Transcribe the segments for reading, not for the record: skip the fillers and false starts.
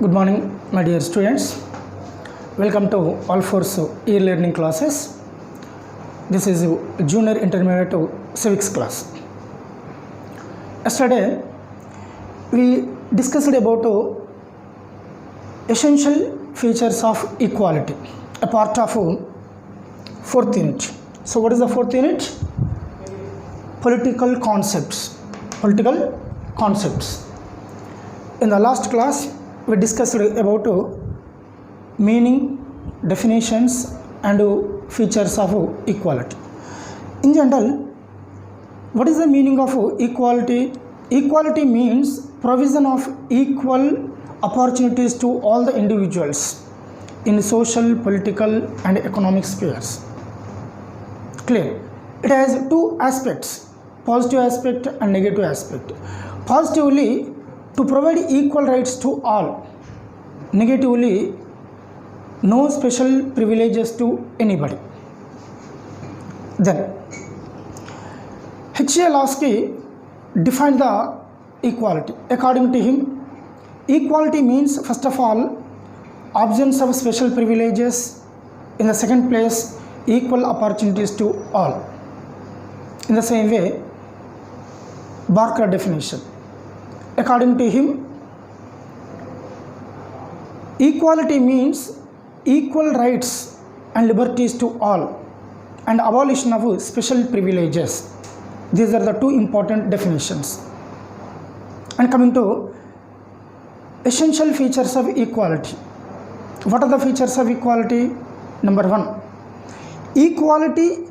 Good morning, my dear students. Welcome to all four e-learning classes. This is Junior Intermediate Civics class. Yesterday, we discussed about essential features of equality, a part of fourth unit. So, what is the fourth unit? Political concepts. Political concepts. In the last class, we discussed about meaning, definitions and features of equality. In general, what is the meaning of equality? Equality means provision of equal opportunities to all the individuals in social, political and economic spheres. Clear? It has two aspects, positive aspect and negative aspect. Positively, to provide equal rights to all. Negatively, no special privileges to anybody. Then, H.A. Lasky defined the equality. According to him, equality means, first of all, absence of special privileges. In the second place, equal opportunities to all. In the same way, Barker definition. According to him, equality means equal rights and liberties to all and abolition of special privileges. These are the two important definitions. And coming to essential features of equality. What are the features of equality? Number one, equality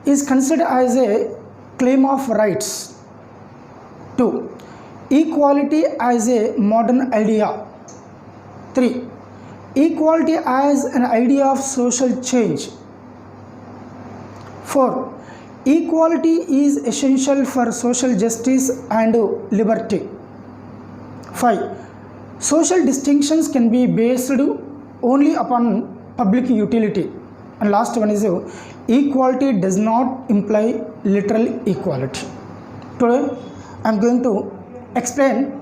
is considered as a claim of rights. 2. Equality as a modern idea. 3. Equality as an idea of social change. 4. Equality is essential for social justice and liberty. 5. Social distinctions can be based only upon public utility. And last one is equality does not imply literal equality. Today I am going to explain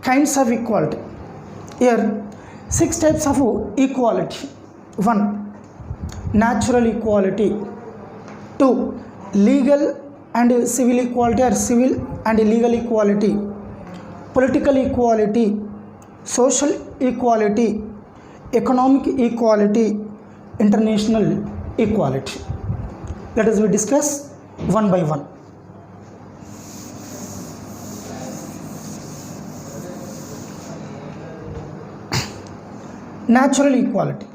kinds of equality. Here, 6 types of equality. 1. Natural equality. 2. Legal and civil equality or civil and legal equality. Political equality. Social equality. Economic equality. International equality. Let us discuss one by one. Natural equality.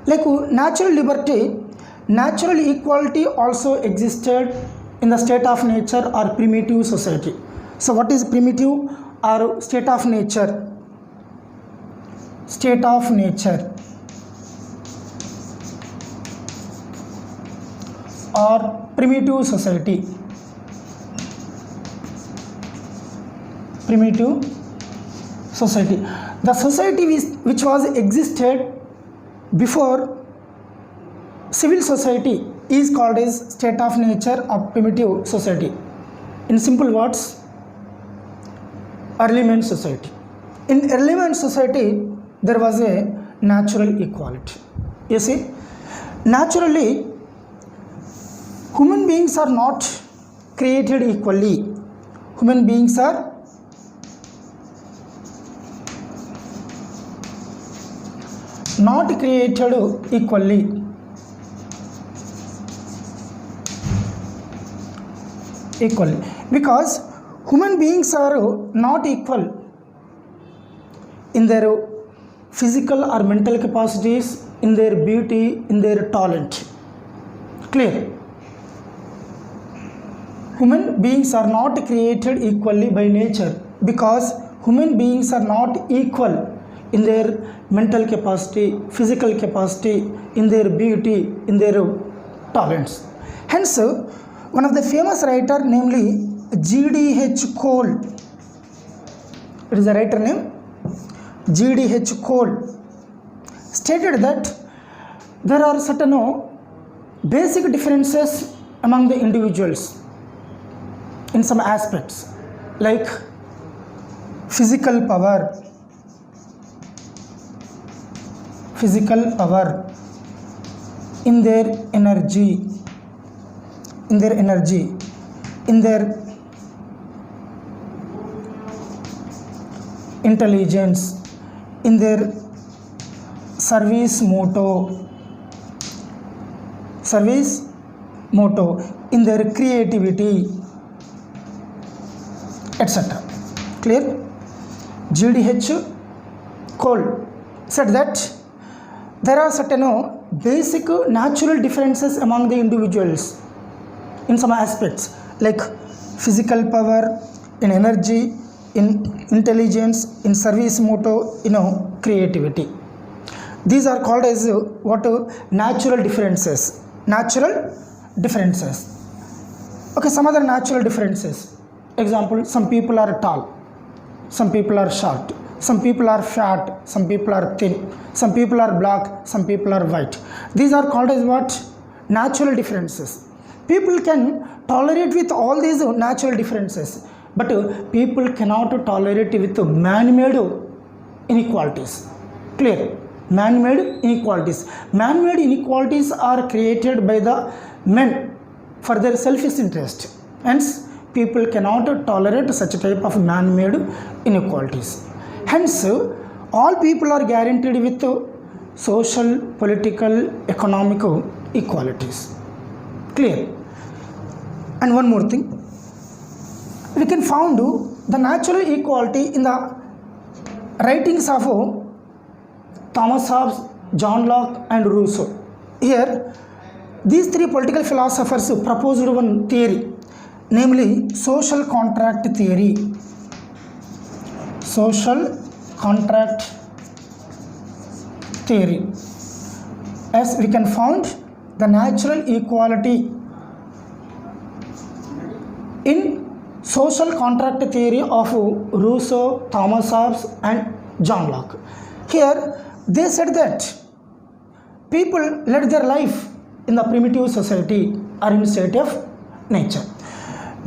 Like natural liberty, natural equality also existed in the state of nature or primitive society. So what is primitive or state of nature? State of nature or primitive society. Primitive society. The society which was existed before civil society is called as state of nature or primitive society. In simple words, early man society. In early man society, there was a natural equality. You see, naturally, human beings are not created equally. Human beings are not created equally. Because human beings are not equal in their physical or mental capacities, in their beauty, in their talent. Clear? Human beings are not created equally by nature because human beings are not equal in their mental capacity, physical capacity, in their beauty, in their talents. Hence, one of the famous writer, namely G.D.H. Cole, it is a writer name G.D.H. Cole, stated that there are certain basic differences among the individuals in some aspects, like physical power, physical power, in their energy, in their energy, in their intelligence, in their service motto, in their creativity, etc. Clear? GDH Cole said that there are certain basic natural differences among the individuals in some aspects, like physical power, in energy, in intelligence, in service motto, creativity. These are called as what? Natural differences. Natural differences. Okay, some other natural differences. Example, some people are tall, some people are short, some people are fat, some people are thin, some people are black, some people are white. These are called as what? Natural differences. People can tolerate with all these natural differences, but people cannot tolerate with man-made inequalities. Clear? Man-made inequalities. Man-made inequalities are created by the men for their selfish interest. Hence, people cannot tolerate such type of man-made inequalities. Hence, all people are guaranteed with social, political, economic equalities. Clear? And one more thing, we can found the natural equality in the writings of Thomas Hobbes, John Locke and Rousseau. Here, these three political philosophers proposed one theory, namely social contract theory. Social contract theory. As we can found the natural equality in social contract theory of Rousseau, Thomas Hobbes and John Locke. Here they said that people led their life in the primitive society or in state of nature.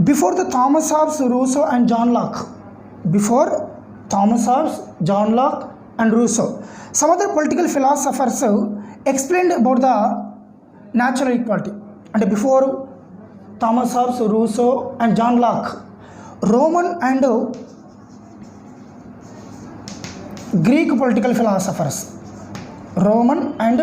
Before the Thomas Hobbes, Rousseau and John Locke, before Thomas Hobbes, John Locke and Rousseau, some other political philosophers explained about the natural equality. And before Thomas Hobbes, Rousseau and John Locke, Roman and Greek political philosophers, Roman and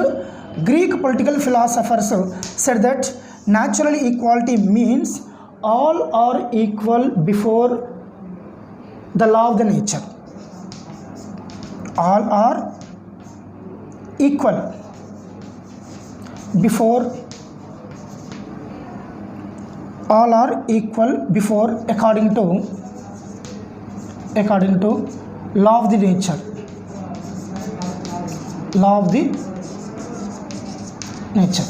Greek political philosophers said that natural equality means all are equal before the law of the nature. All are equal before according to law of the nature. Law of the nature.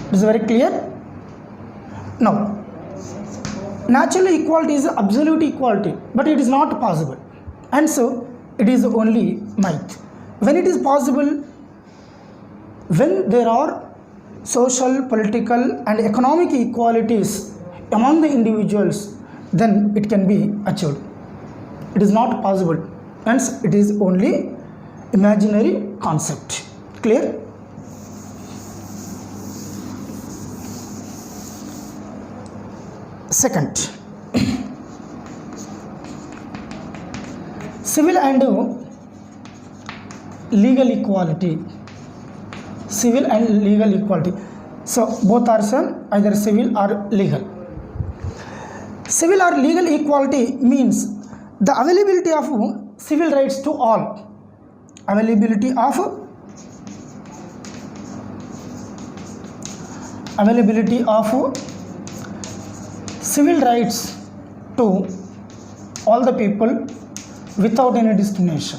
It is very clear. Now, natural equality is absolute equality, but it is not possible, and so it is only myth. When it is possible, when there are social, political and economic equalities among the individuals, then it can be achieved. It is not possible, hence it is only imaginary concept. Clear? Second, civil and legal equality. Civil and legal equality. So both are some, either civil or legal. Civil or legal equality means the availability of civil rights to all. Availability of civil rights to all the people without any discrimination.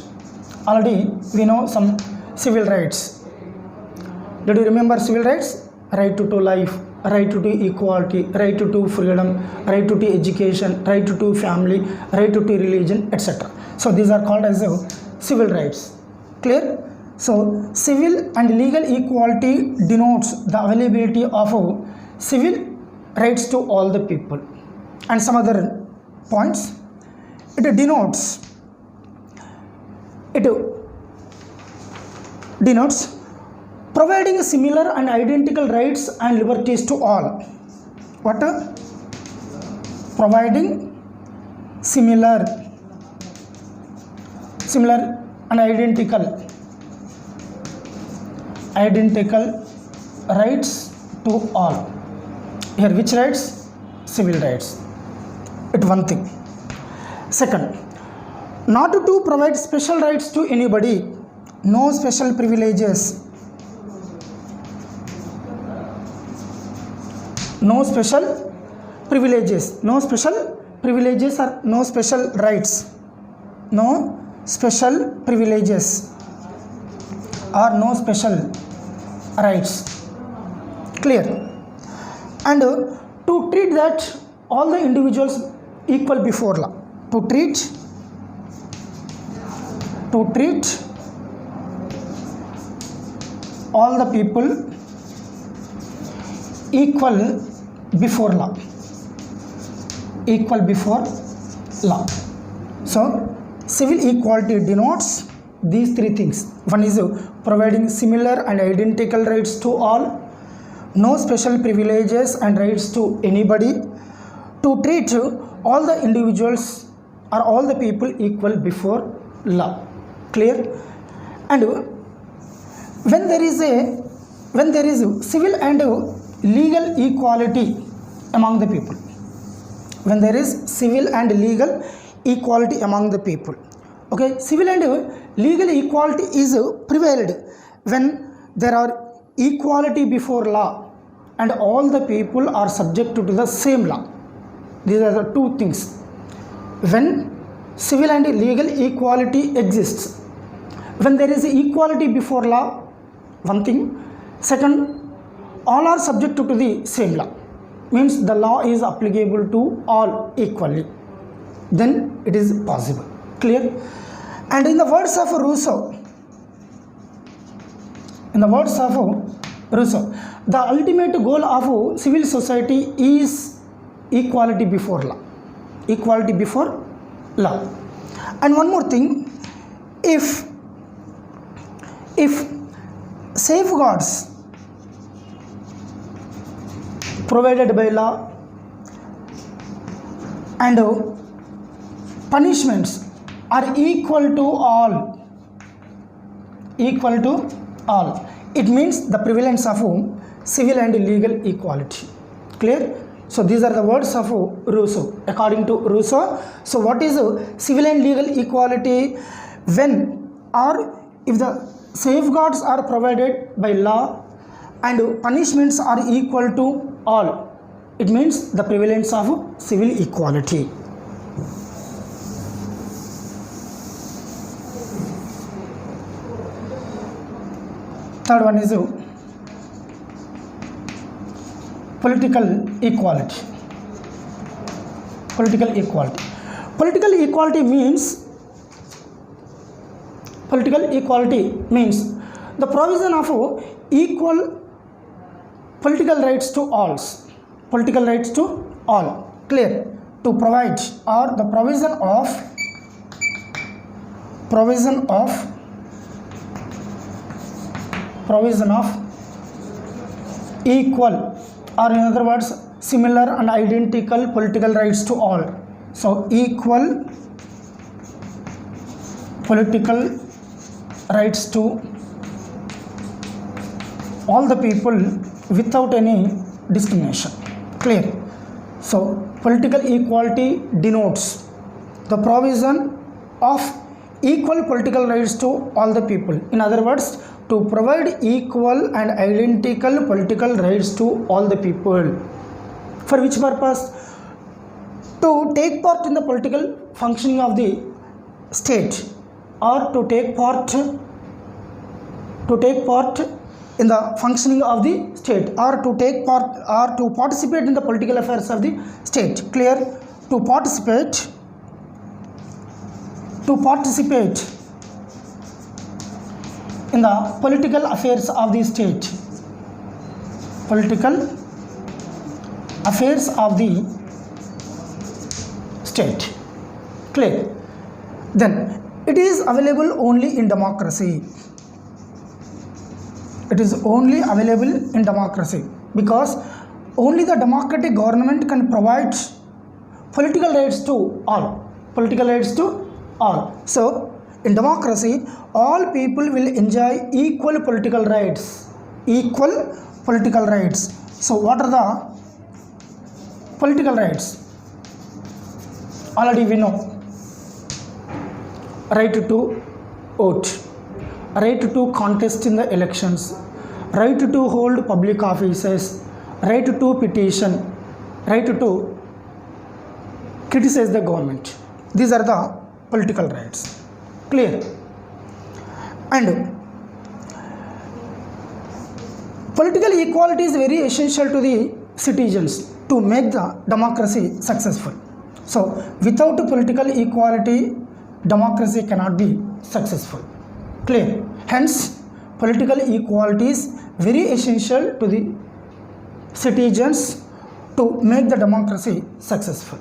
Already we know some civil rights. Did you remember civil rights? Right to life, right to equality, right to freedom, right to education, right to family, right to religion, etc. So these are called as civil rights. Clear? So civil and legal equality denotes the availability of civil rights to all the people. And some other points, it denotes providing similar and identical rights and liberties to all. What? Providing similar and identical rights to all. Here which rights? Civil rights. It one thing. Second, not to provide special rights to anybody, no special privileges, no special privileges or no special rights, no special privileges or no special rights. Clear? And to treat that all the individuals equal before law, to treat all the people equal before law. So civil equality denotes these three things. One is providing similar and identical rights to all, no special privileges and rights to anybody, to treat all the individuals or all the people equal before law. Clear? And when there is civil and legal equality among the people, when there is civil and legal equality among the people, okay, civil and legal equality is prevailed when there are equality before law and all the people are subject to the same law. These are the two things. When civil and legal equality exists, when there is equality before law, one thing. Second, all are subject to the same law, means the law is applicable to all equally, then it is possible. Clear? And in the words of Rousseau, the ultimate goal of civil society is equality before law. And one more thing, if safeguards provided by law and punishments are equal to all, it means the prevalence of civil and legal equality. Clear? So these are the words of Rousseau. According to Rousseau, so what is civil and legal equality? When or if the safeguards are provided by law and punishments are equal to all, it means the prevalence of civil equality. Third one is political equality. Political equality means the provision of equal political rights to all. Clear? To provide or the provision of equal, or in other words similar and identical political rights to all. So equal political rights to all the people without any discrimination. Clear? So political equality denotes the provision of equal political rights to all the people. In other words, to provide equal and identical political rights to all the people. For which purpose? To take part in the political functioning of the state, or to take part in the functioning of the state, or to take part or to participate in the political affairs of the state. Clear? To participate in the political affairs of the state. Clear? Then it is available only in democracy. It is only available in democracy because only the democratic government can provide political rights to all. Political rights to all. So, in democracy, all people will enjoy equal political rights. Equal political rights. So, what are the political rights? Already we know. Right to vote, right to contest in the elections, right to hold public offices, right to petition, right to criticize the government. These are the political rights. Clear? And political equality is very essential to the citizens to make the democracy successful. So, without political equality, democracy cannot be successful. Clear? Hence, political equality is very essential to the citizens to make the democracy successful.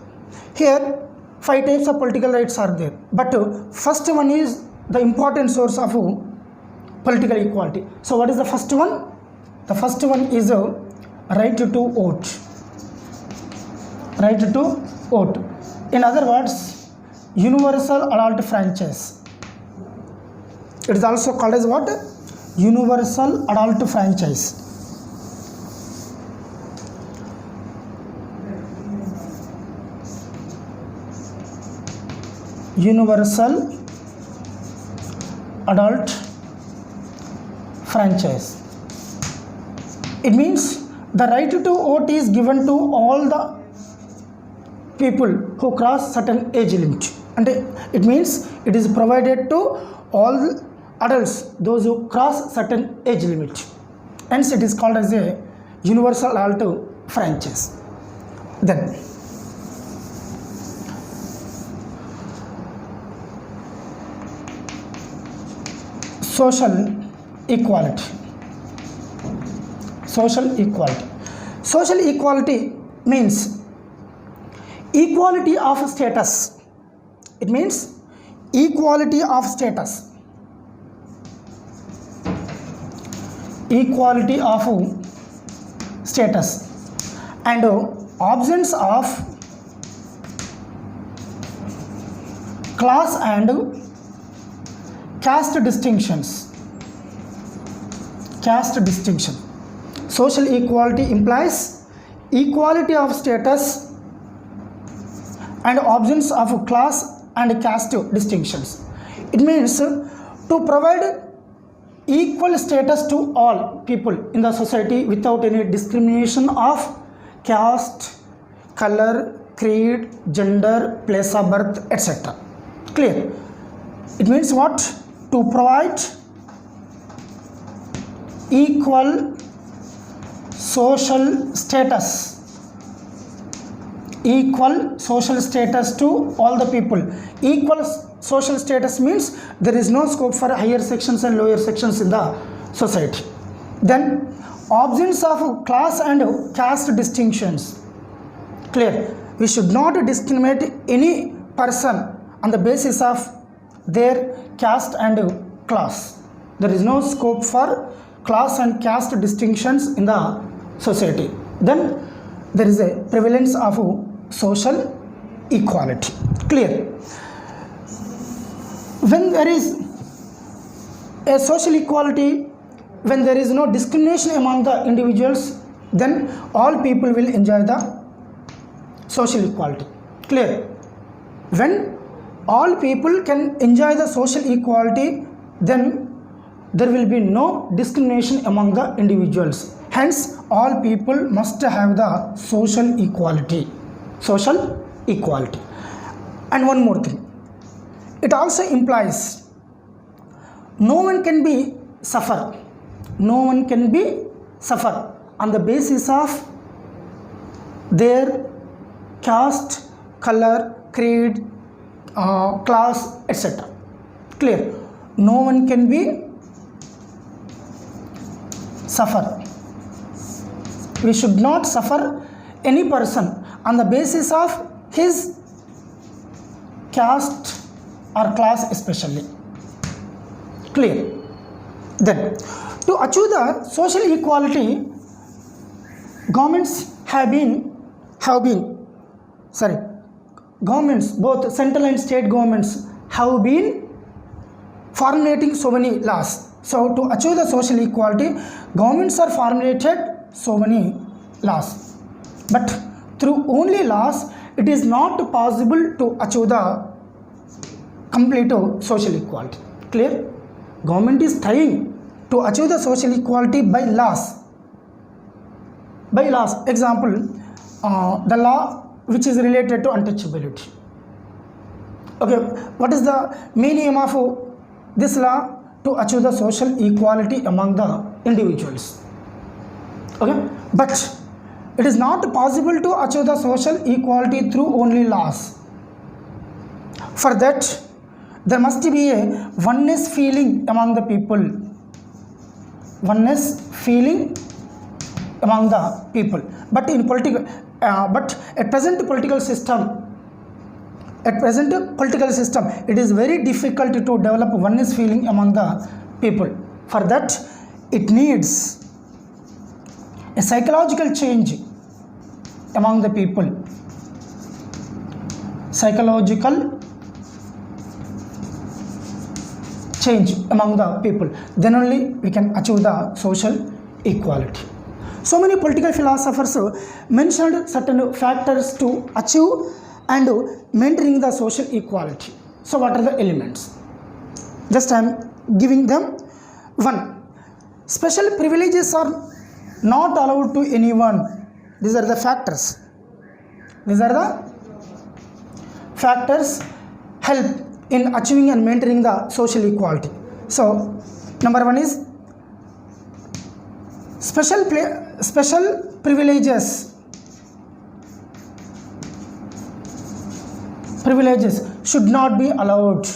Here, 5 types of political rights are there. But first one is the important source of political equality. So, what is the first one? The first one is a right to vote. Right to vote. In other words, universal adult franchise. It is also called as what? Universal adult franchise. Universal adult franchise. It means the right to vote is given to all the people who cross certain age limit. And it means it is provided to all adults, those who cross certain age limit. Hence it is called as a universal adult franchise. Then social equality. Social equality. Social equality means equality of status. It means equality of status. Equality of status and absence of class and caste distinctions. Caste distinction. Social equality implies equality of status and absence of class and caste distinctions. It means to provide equal status to all people in the society without any discrimination of caste, color, creed, gender, place of birth, etc. Clear? It means what? To provide equal social status. Equal social status to all the people. Equal social status means there is no scope for higher sections and lower sections in the society. Then absence of class and caste distinctions. Clear? We should not discriminate any person on the basis of their caste and class. There is no scope for class and caste distinctions in the society. Then there is a prevalence of social equality. Clear? When there is a social equality, when there is no discrimination among the individuals, then all people will enjoy the social equality. Clear? When all people can enjoy the social equality, then there will be no discrimination among the individuals. Hence, all people must have the social equality. Social equality. And one more thing. It also implies no one can be suffer. No one can be suffer on the basis of their caste, color, creed, class, etc. Clear? No one can be suffer. We should not suffer any person on the basis of his caste or class especially. Clear? Then To achieve the social equality, governments governments, both central and state governments, have been formulating so many laws. So to achieve the social equality, governments are formulated so many laws, but through only laws it is not possible to achieve the complete social equality. Clear? Government is trying to achieve the social equality by laws. Example, the law which is related to untouchability. Okay, what is the main aim of this law? To achieve the social equality among the individuals. Okay, but it is not possible to achieve the social equality through only laws. For that, there must be a oneness feeling among the people. Oneness feeling among the people. But in at present political system, it is very difficult to develop oneness feeling among the people. For that, it needs a psychological change among the people. Psychological change among the people. Then only we can achieve the social equality. So many political philosophers mentioned certain factors to achieve and maintaining the social equality. So what are the elements? Just I am giving them. 1. Special privileges are not allowed to anyone. These are the factors. Help in achieving and maintaining the social equality. So number 1 is special privileges should not be allowed.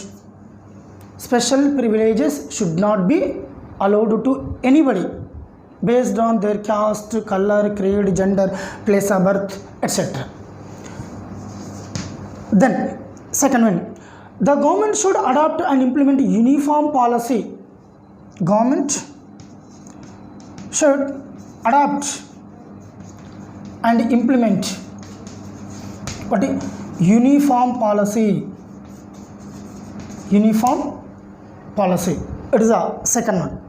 Special privileges should not be allowed to anybody based on their caste, color, creed, gender, place of birth, etc. Then second one, the government should adopt and implement uniform policy. Government should adopt and implement what is uniform policy. It is the second one.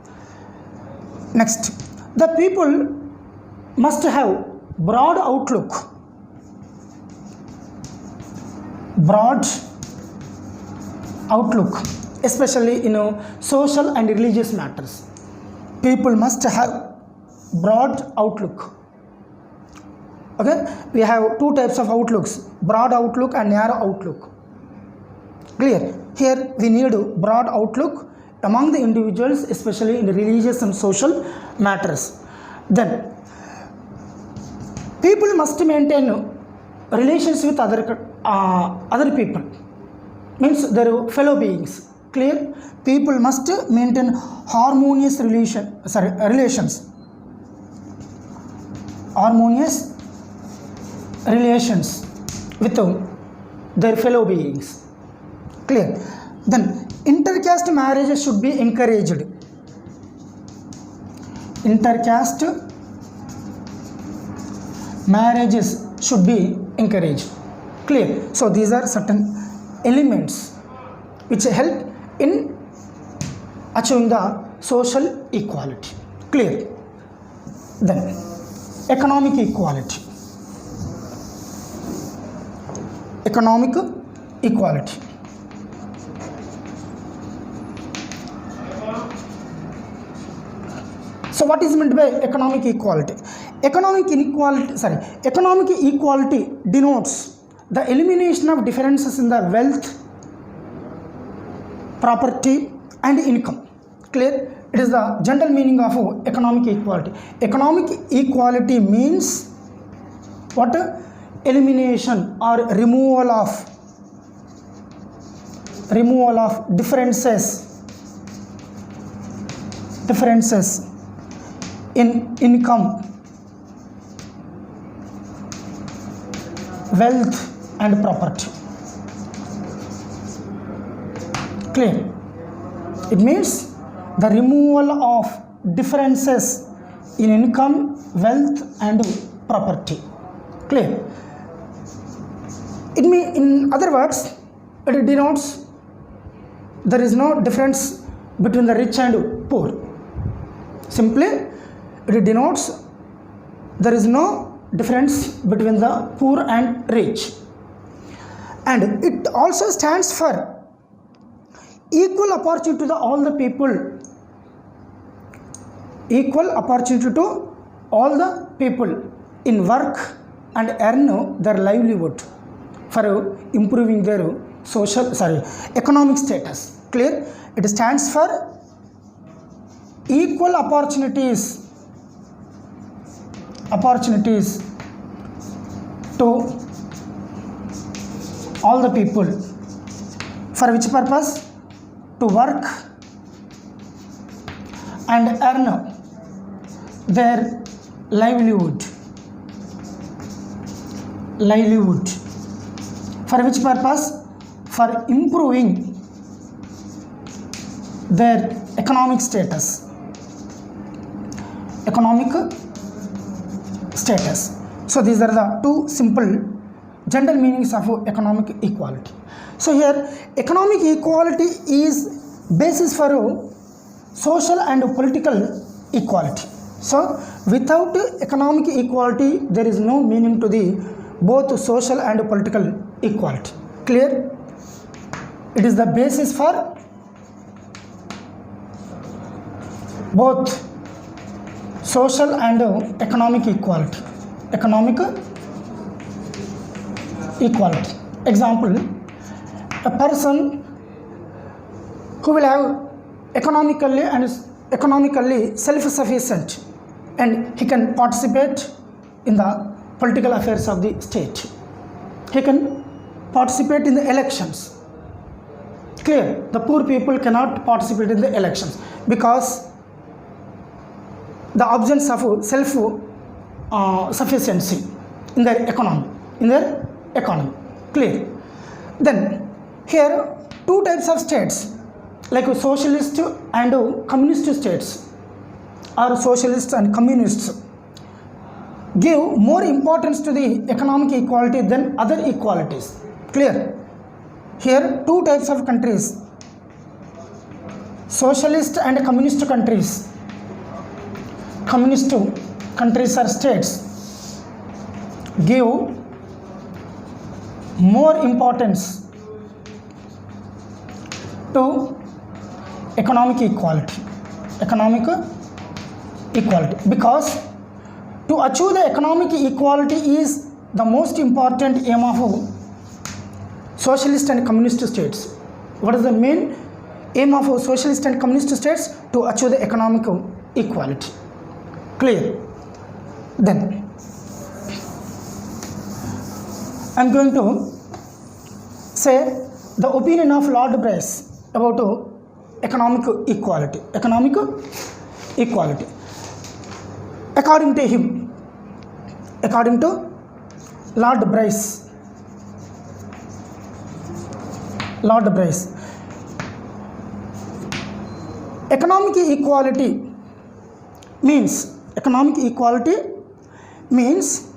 Next, the people must have broad outlook. Especially in social and religious matters. People must have broad outlook. Okay, we have two types of outlooks, broad outlook and narrow outlook. Clear? Here we need broad outlook among the individuals, especially in religious and social matters. Then people must maintain relations with other people, means their fellow beings. Clear? People must maintain harmonious relations with their fellow beings. Clear? Then intercaste marriages should be encouraged. Clear? So these are certain elements which help in achieving the social equality. Clear? Then economic equality. So what is meant by economic equality? Economic equality denotes the elimination of differences in the wealth, property and income. Clear? It is the general meaning of economic equality. Economic equality means what? Elimination or removal of differences in income, wealth and property. Clear? It means the removal of differences in income, wealth and property. Clear? In other words, it denotes there is no difference between the rich and poor. Simply, it denotes there is no difference between the poor and rich. And it also stands for equal opportunity to all the people. Equal opportunity to all the people in work and earn their livelihood for improving their economic status. Clear? It stands for equal opportunities to all the people. For which purpose? To work and earn their livelihood. For which purpose? For improving their economic status. So these are the two simple general meanings of economic equality. So here economic equality is basis for social and political equality. So without economic equality there is no meaning to the both social and political equality. Clear? It is the basis for both social and economic equality. Example, a person who will have economically self-sufficient and he can participate in the political affairs of the state. He can participate in the elections. Clear? The poor people cannot participate in the elections because the absence of self-sufficiency in their economy. Clear? Then here two types of states like socialist and communist states or socialists and communists give more importance to the economic equality than other equalities. Clear? Here two types of countries, socialist and communist countries. Communist countries or states give more importance to economic equality because to achieve the economic equality is the most important aim of socialist and communist states. What is the main aim of socialist and communist states? To achieve the economic equality. Clear? Then I am going to say the opinion of Lord Bryce about economic equality. According to him, according to Lord Bryce, economic equality means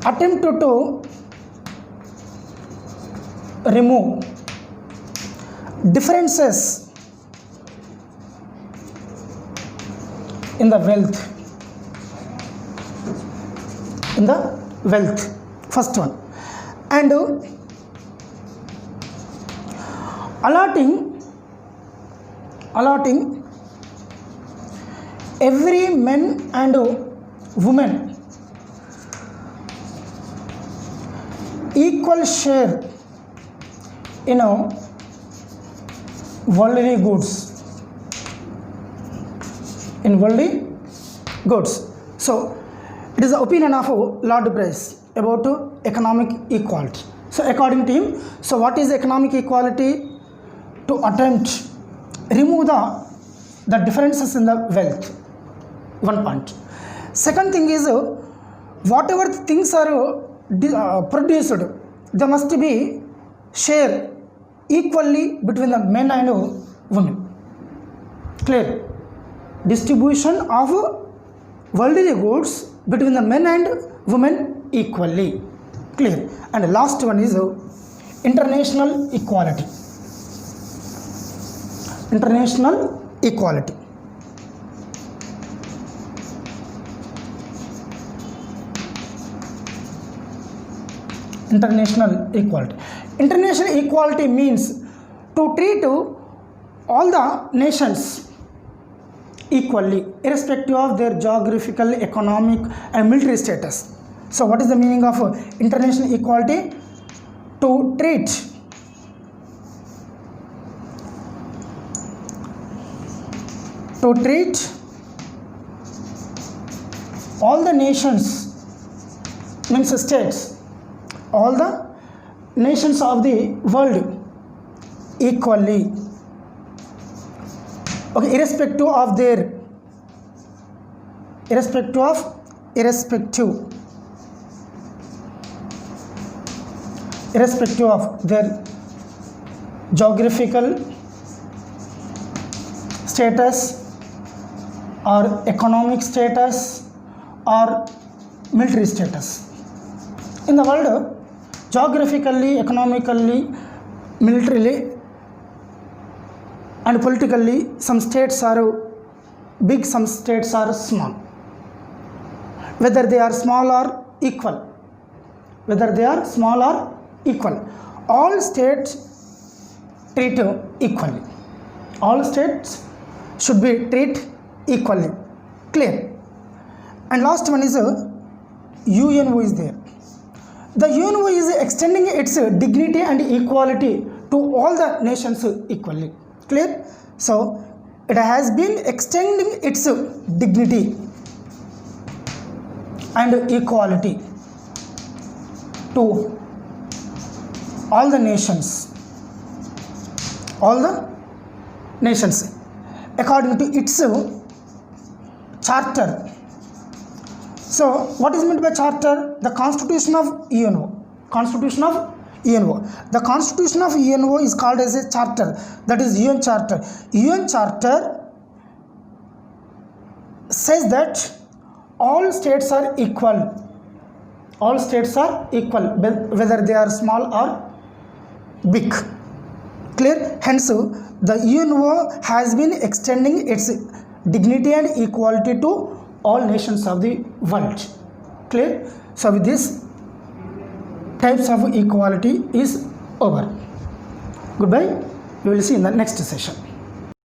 attempt to remove differences in the wealth, first one, and allotting every man and woman equal share in worldly goods. So it is the opinion of Lord Bryce about economic equality. So according to him, so what is economic equality? To attempt remove the differences in the wealth. One point. Second thing is whatever things are produced, they must be shared equally between the men and women. Clear? Distribution of worldly goods between the men and women equally. Clear? And the last one is international equality. International equality. International equality. International equality means to treat all the nations equally, irrespective of their geographical, economic, and military status. So, what is the meaning of international equality? To treat all the nations, means states, all the nations of the world equally, okay, irrespective of their geographical status or economic status or military status. In the world, geographically, economically, militarily, and politically, some states are big, some states are small. Whether they are small or equal, all states treat equally. All states should be treated equally. Clear? And last one is UNO is there. The UNO is extending its dignity and equality to all the nations equally. Clear? So, it has been extending its dignity and equality to all the nations according to its charter. So, what is meant by charter? The Constitution of UNO. The Constitution of UNO is called as a charter, that is UN Charter. UN Charter says that all states are equal. Whether they are small or big. Clear? Hence, the UNO has been extending its dignity and equality to all nations of the world. Clear? So, with this, types of equality is over. Goodbye. We will see in the next session.